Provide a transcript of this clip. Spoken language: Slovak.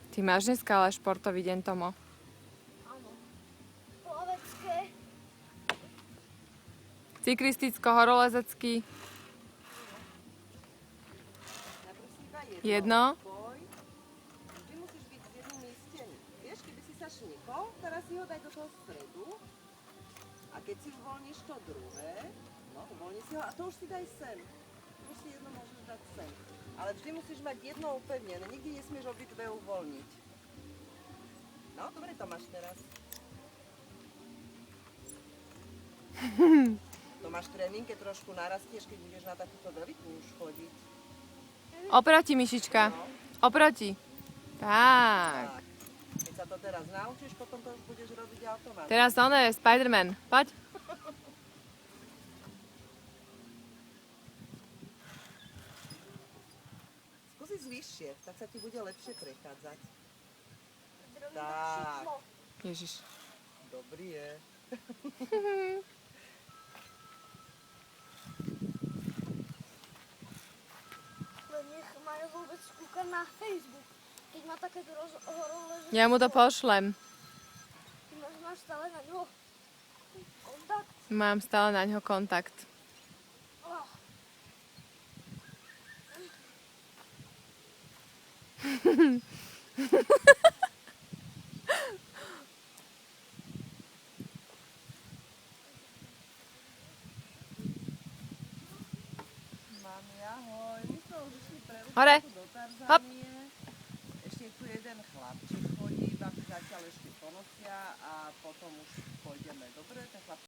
Ty máš dneska ale športový deň, Tomo. Áno. Plavecké. Cyklisticko-horolezecký. Najprv si iba Jedno. Boj. Vždy musíš byť v jednom mieste. Vieš, keby si sa šnikol, teraz si ho daj do toho stredu. A keď si uvoľníš to druhé, no uvoľni si ho a to už si daj sem. Už si jedno môžeš dať sem. Ale vždy musíš mať jedno upevnené. Nikdy nesmieš obidve uvoľniť. No, dobre to máš teraz. To máš tréning, keď trošku narastieš, keď budeš na takúto veľkú už chodiť. Oproti, myšička. No. Oproti. Tak. Tak. Keď sa to teraz naučíš, potom to už budeš robiť automaticky. Teraz on je Spider-Man. Poď. Skúsi vyššie, tak sa ti bude lepšie prechádzať. Robím Tak. tak šikmo. Ježiš. Dobrý je. Len nech Majo vôbec kúka na Facebook. Keď má takéto horolezecké. Ja mu to pošlem. Ty máš stále na ňo kontakt. Mám stále na ňo kontakt. Oh. Mami, ahoj. My sme už išli prerušiť Hore. do Tarzanie. Hop. Ešte je tu jeden chlapček chodí, babi zatiaľ ešte ponosia a potom už pôjdeme. Dobre, ten chlapček